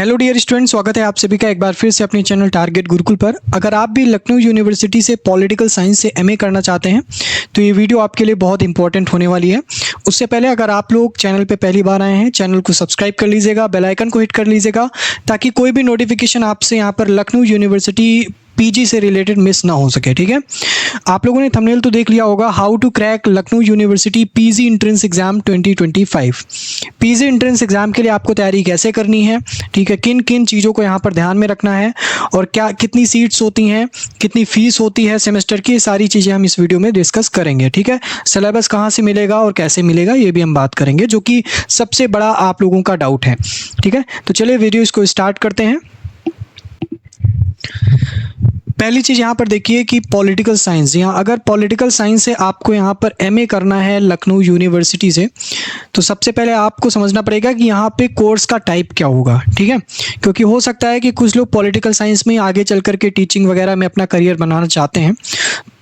Hello dear student, स्वागत है आप सभी का एक बार फिर से अपने चैनल टारगेट गुरुकुल पर। अगर आप भी लखनऊ यूनिवर्सिटी से पॉलिटिकल साइंस से एमए करना चाहते हैं तो ये वीडियो आपके लिए बहुत इंपॉर्टेंट होने वाली है। उससे पहले अगर आप लोग चैनल पे पहली बार आए हैं, चैनल को सब्सक्राइब कर लीजिएगा, बेल आइकन को हिट कर लीजिएगा ताकि कोई भी नोटिफिकेशन आपसे यहाँ पर लखनऊ यूनिवर्सिटी पीजी से रिलेटेड मिस ना हो सके। ठीक है, आप लोगों ने थंबनेल तो देख लिया होगा, how to crack Lucknow University PG entrance exam 2025। PG entrance exam के लिए आपको तैयारी कैसे करनी है, ठीक है, किन किन चीज़ों को यहाँ पर ध्यान में रखना है और क्या कितनी सीट्स होती हैं, कितनी फीस होती है सेमेस्टर की, सारी चीज़ें हम इस वीडियो में डिस्कस करेंगे। ठीक है, सिलेबस कहाँ से मिलेगा और कैसे मिलेगा ये भी हम बात करेंगे, जो कि सबसे बड़ा आप लोगों का डाउट है। ठीक है, तो चलिए वीडियो इसको स्टार्ट करते हैं। पहली चीज़ यहाँ पर देखिए कि पॉलिटिकल साइंस, यहाँ अगर पॉलिटिकल साइंस से आपको यहाँ पर एमए करना है लखनऊ यूनिवर्सिटी से, तो सबसे पहले आपको समझना पड़ेगा कि यहाँ पे कोर्स का टाइप क्या होगा। ठीक है, क्योंकि हो सकता है कि कुछ लोग पॉलिटिकल साइंस में आगे चल करके टीचिंग वगैरह में अपना करियर बनाना चाहते हैं,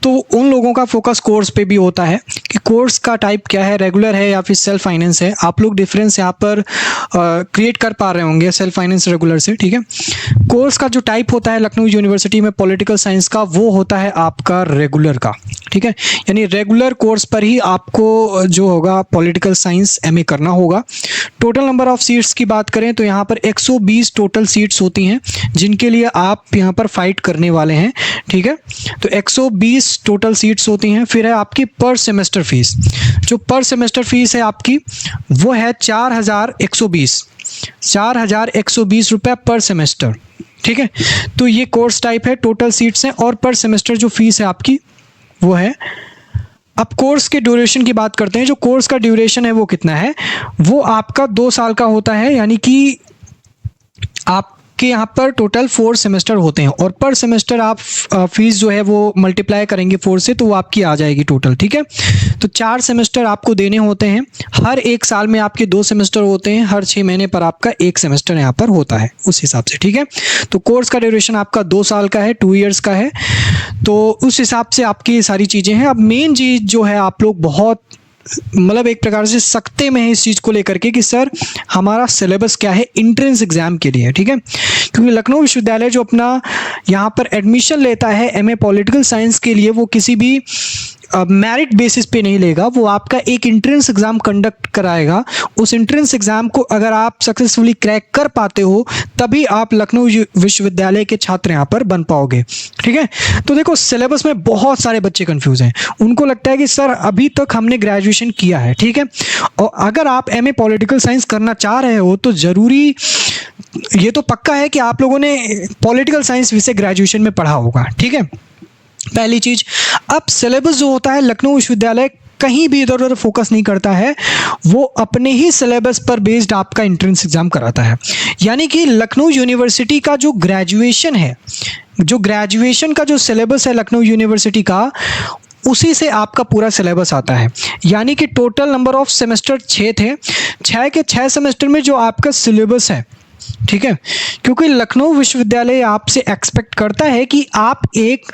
तो उन लोगों का फोकस कोर्स पे भी होता है कि कोर्स का टाइप क्या है, रेगुलर है या फिर सेल्फ फाइनेंस है। आप लोग डिफरेंस यहाँ पर क्रिएट कर पा रहे होंगे सेल्फ फाइनेंस रेगुलर से। ठीक है, कोर्स का जो टाइप होता है लखनऊ यूनिवर्सिटी में पॉलिटिकल साइंस का, वो होता है आपका रेगुलर का। ठीक है, यानी रेगुलर कोर्स पर ही आपको जो होगा पॉलिटिकल साइंस एमए करना होगा। टोटल नंबर ऑफ सीट्स की बात करें तो यहाँ पर 120 टोटल सीट्स होती हैं जिनके लिए आप यहाँ पर फाइट करने वाले हैं। ठीक है, तो 120 टोटल सीट्स होती हैं। फिर है आपकी पर सेमेस्टर फीस, जो पर सेमेस्टर फीस है आपकी वो है 4,120 रुपये पर सेमेस्टर। ठीक है, तो ये कोर्स टाइप है, टोटल सीट्स हैं और पर सेमेस्टर जो फीस है आपकी वो है। अब कोर्स के ड्यूरेशन की बात करते हैं। जो कोर्स का ड्यूरेशन है वो कितना है, वो आपका 2 साल का होता है, यानी कि आपके यहाँ पर टोटल 4 सेमेस्टर होते हैं और पर सेमेस्टर आप फीस जो है वो मल्टीप्लाई करेंगे 4 से, तो वो आपकी आ जाएगी टोटल। ठीक है, तो 4 सेमेस्टर आपको देने होते हैं। हर एक साल में आपके 2 सेमेस्टर होते हैं, हर 6 महीने पर आपका 1 सेमेस्टर यहाँ पर होता है उस हिसाब से। ठीक है, तो कोर्स का ड्यूरेशन आपका 2 साल का है, 2 ईयर्स का है, तो उस हिसाब से आपकी ये सारी चीज़ें हैं। अब मेन चीज़ जो है, आप लोग बहुत मतलब एक प्रकार से सकते में है इस चीज़ को लेकर के कि सर हमारा सिलेबस क्या है एंट्रेंस एग्जाम के लिए। ठीक है, क्योंकि लखनऊ विश्वविद्यालय जो अपना यहाँ पर एडमिशन लेता है एमए पॉलिटिकल साइंस के लिए, वो किसी भी मेरिट बेसिस पे नहीं लेगा, वो आपका एक एंट्रेंस एग्जाम कंडक्ट कराएगा। उस एंट्रेंस एग्जाम को अगर आप सक्सेसफुली क्रैक कर पाते हो तभी आप लखनऊ विश्वविद्यालय के छात्र यहाँ पर बन पाओगे। ठीक है, तो देखो सिलेबस में बहुत सारे बच्चे कंफ्यूज हैं, उनको लगता है कि सर अभी तक हमने ग्रेजुएशन किया है। ठीक है, और अगर आप एमए पॉलिटिकल साइंस करना चाह रहे हो तो ज़रूरी ये तो पक्का है कि आप लोगों ने पॉलिटिकल साइंस विषय ग्रेजुएशन में पढ़ा होगा। ठीक है, पहली चीज। अब सिलेबस जो होता है लखनऊ विश्वविद्यालय कहीं भी इधर उधर फोकस नहीं करता है, वो अपने ही सिलेबस पर बेस्ड आपका एंट्रेंस एग्जाम कराता है। यानी कि लखनऊ यूनिवर्सिटी का जो ग्रेजुएशन है, जो ग्रेजुएशन का जो सिलेबस है लखनऊ यूनिवर्सिटी का, उसी से आपका पूरा सिलेबस आता है। यानी कि टोटल नंबर ऑफ सेमेस्टर 6 थे, 6 के 6 सेमेस्टर में जो आपका सिलेबस है, ठीक है, क्योंकि लखनऊ विश्वविद्यालय आपसे एक्सपेक्ट करता है कि आप एक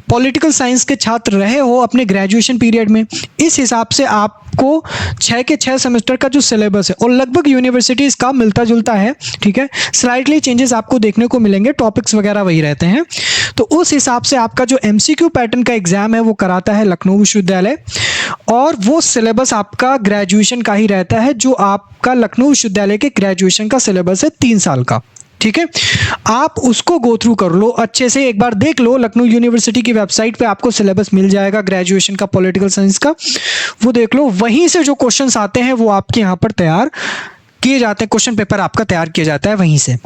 पॉलिटिकल साइंस के छात्र रहे हो अपने ग्रेजुएशन पीरियड में, इस हिसाब से आपको 6 के 6 सेमेस्टर का जो सिलेबस है, और लगभग यूनिवर्सिटीज़ का मिलता जुलता है। ठीक है, स्लाइटली चेंजेस आपको देखने को मिलेंगे, टॉपिक्स वगैरह वही रहते हैं, तो उस हिसाब से आपका जो एमसीक्यू पैटर्न का एग्जाम है वो कराता है लखनऊ विश्वविद्यालय, और वो सिलेबस आपका ग्रेजुएशन का ही रहता है, जो आपका लखनऊ विश्वविद्यालय के ग्रेजुएशन का सिलेबस है 3 साल का। ठीक है, आप उसको गो थ्रू कर लो अच्छे से, एक बार देख लो, लखनऊ यूनिवर्सिटी की वेबसाइट पे आपको सिलेबस मिल जाएगा ग्रेजुएशन का पॉलिटिकल साइंस का, वो देख लो। वहीं से जो क्वेश्चंस आते हैं वो आपके यहाँ पर तैयार किए जाते हैं, क्वेश्चन पेपर आपका तैयार किया जाता है वहीं से।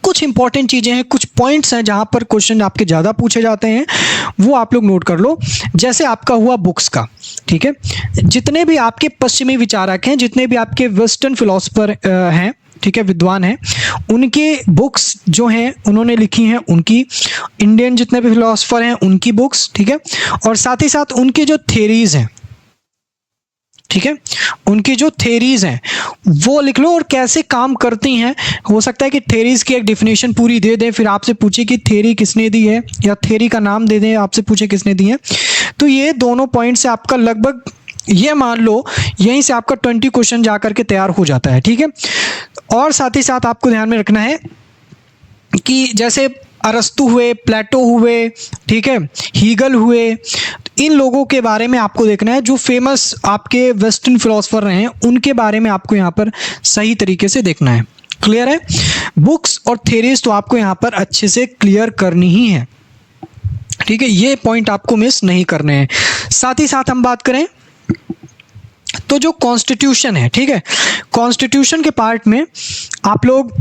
कुछ इंपॉर्टेंट चीज़ें हैं, कुछ पॉइंट्स हैं जहाँ पर क्वेश्चन आपके ज़्यादा पूछे जाते हैं, वो आप लोग नोट कर लो। जैसे आपका हुआ बुक्स का, ठीक है, जितने भी आपके पश्चिमी विचारक हैं, जितने भी आपके वेस्टर्न फिलोसफर हैं, ठीक है, विद्वान हैं, उनके बुक्स जो हैं उन्होंने लिखी हैं, उनकी इंडियन जितने भी फिलोसफर हैं उनकी बुक्स, ठीक है, और साथ ही साथ उनकी जो थ्योरीज हैं, ठीक है, उनकी जो थ्योरीज हैं वो लिख लो और कैसे काम करती हैं। हो सकता है कि थ्योरीज की एक डिफिनेशन पूरी दे दें, फिर आपसे पूछे कि थ्योरी किसने दी है, या थ्योरी का नाम दे दें, आपसे पूछे किसने दी है। तो ये दोनों पॉइंट से आपका लगभग ये मान लो यहीं से आपका 20 क्वेश्चन जा करके तैयार हो जाता है, ठीक है। और साथ ही साथ आपको ध्यान में रखना है कि जैसे अरस्तु हुए, प्लेटो हुए, ठीक है, हीगल हुए, इन लोगों के बारे में आपको देखना है। जो फेमस आपके वेस्टर्न फिलोसफर रहे हैं उनके बारे में आपको यहाँ पर सही तरीके से देखना है। क्लियर है? बुक्स और थेरीज तो आपको यहाँ पर अच्छे से क्लियर करनी ही है, ठीक है। ये पॉइंट आपको मिस नहीं करने हैं। साथ ही साथ हम बात करें तो जो कॉन्स्टिट्यूशन है, ठीक है, कॉन्स्टिट्यूशन के पार्ट में आप लोग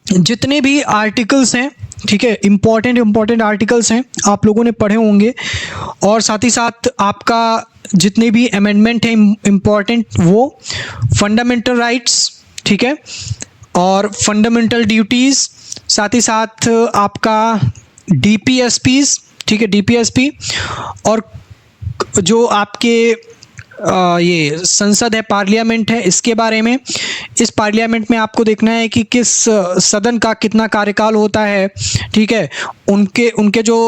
जितने भी आर्टिकल्स हैं, ठीक है, इंपॉर्टेंट आर्टिकल्स हैं आप लोगों ने पढ़े होंगे, और साथ ही साथ आपका जितने भी अमेंडमेंट हैं इम्पॉर्टेंट, वो फंडामेंटल राइट्स, ठीक है, और फंडामेंटल ड्यूटीज़, साथ ही साथ आपका डीपीएसपीज, ठीक है, डीपीएसपी, और जो आपके ये संसद है, पार्लियामेंट है, इसके बारे में, इस पार्लियामेंट में आपको देखना है कि किस सदन का कितना कार्यकाल होता है, ठीक है, उनके जो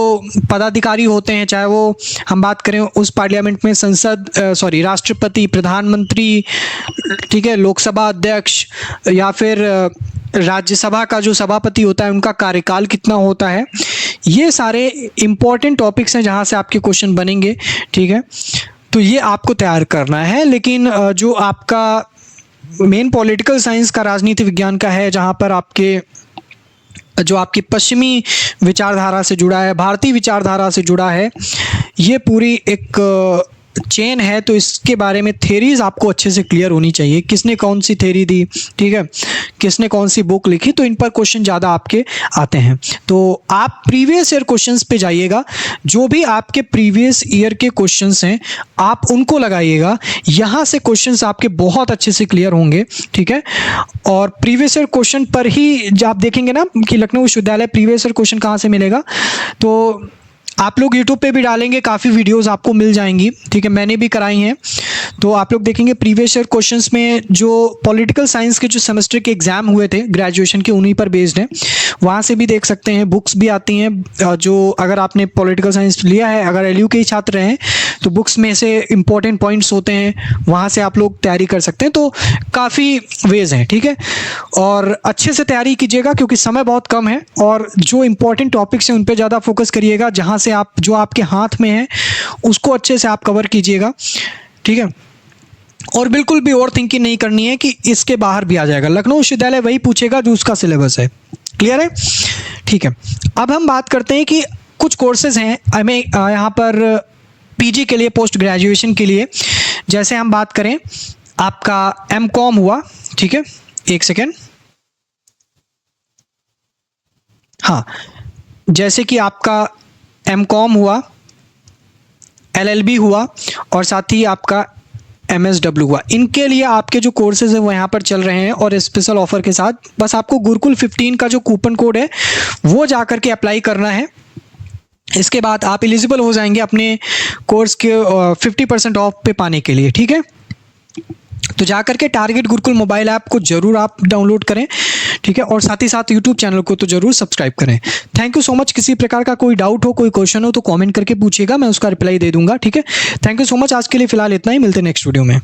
पदाधिकारी होते हैं, चाहे वो हम बात करें उस पार्लियामेंट में राष्ट्रपति, प्रधानमंत्री, ठीक है, लोकसभा अध्यक्ष या फिर राज्यसभा का जो सभापति होता है उनका कार्यकाल कितना होता है। ये सारे इंपॉर्टेंट टॉपिक्स हैं जहाँ से आपके क्वेश्चन बनेंगे, ठीक है। तो ये आपको तैयार करना है। लेकिन जो आपका मेन पॉलिटिकल साइंस का, राजनीति विज्ञान का है, जहाँ पर जो आपकी पश्चिमी विचारधारा से जुड़ा है, भारतीय विचारधारा से जुड़ा है, ये पूरी एक चेन है, तो इसके बारे में थेरीज आपको अच्छे से क्लियर होनी चाहिए। किसने कौन सी थेरी दी, ठीक है, किसने कौन सी बुक लिखी, तो इन पर क्वेश्चन ज़्यादा आपके आते हैं। तो आप प्रीवियस ईयर क्वेश्चंस पे जाइएगा, जो भी आपके प्रीवियस ईयर के क्वेश्चंस हैं आप उनको लगाइएगा, यहाँ से क्वेश्चंस आपके बहुत अच्छे से क्लियर होंगे, ठीक है। और प्रीवियस ईयर क्वेश्चन पर ही जब आप देखेंगे ना कि लखनऊ विश्वविद्यालय प्रीवियस ईयर क्वेश्चन कहाँ से मिलेगा, तो आप लोग YouTube पे भी डालेंगे, काफ़ी वीडियोस आपको मिल जाएंगी, ठीक है, मैंने भी कराई हैं। तो आप लोग देखेंगे प्रीवियस ईयर क्वेश्चंस में जो पॉलिटिकल साइंस के जो सेमेस्टर के एग्ज़ाम हुए थे ग्रेजुएशन के, उन्हीं पर बेस्ड है, वहाँ से भी देख सकते हैं। बुक्स भी आती हैं, जो अगर आपने पॉलिटिकल साइंस लिया है, अगर LU के ही छात्र हैं, तो बुक्स में से इंपॉर्टेंट पॉइंट्स होते हैं, वहाँ से आप लोग तैयारी कर सकते हैं। तो काफ़ी वेज हैं, ठीक है। और अच्छे से तैयारी कीजिएगा क्योंकि समय बहुत कम है, और जो इंपॉर्टेंट टॉपिक्स हैं उन पर ज़्यादा फोकस करिएगा, जहाँ से आप जो आपके हाथ में है उसको अच्छे से आप कवर कीजिएगा, ठीक है। और बिल्कुल भी ओवर थिंकिंग नहीं करनी है कि इसके बाहर भी आ जाएगा, लखनऊ विश्वविद्यालय वही पूछेगा जो उसका सिलेबस है। क्लियर है? ठीक है। अब हम बात करते हैं कि कुछ कोर्सेज हैं हमें यहाँ पर PG के लिए, पोस्ट ग्रेजुएशन के लिए। जैसे हम बात करें आपका MCOM हुआ, ठीक है, एक सेकेंड, हाँ, जैसे कि आपका MCOM हुआ, LLB हुआ, और साथ ही आपका MSW हुआ। इनके लिए आपके जो कोर्सेज हैं वो यहाँ पर चल रहे हैं, और स्पेशल ऑफर के साथ। बस आपको गुरुकुल 15 का जो कूपन कोड है वो जा करके अप्लाई करना है। इसके बाद आप एलिजिबल हो जाएंगे अपने कोर्स के 50% ऑफ पे पाने के लिए, ठीक है। तो जा करके टारगेट गुरुकुल मोबाइल ऐप को जरूर आप डाउनलोड करें, ठीक है, और साथ ही साथ YouTube चैनल को तो जरूर सब्सक्राइब करें। Thank you so much. किसी प्रकार का कोई डाउट हो, कोई क्वेश्चन हो तो कमेंट करके पूछिएगा, मैं उसका रिप्लाई दे दूंगा, ठीक है। Thank you so much. आज के लिए फिलहाल इतना ही, मिलते हैं नेक्स्ट वीडियो में।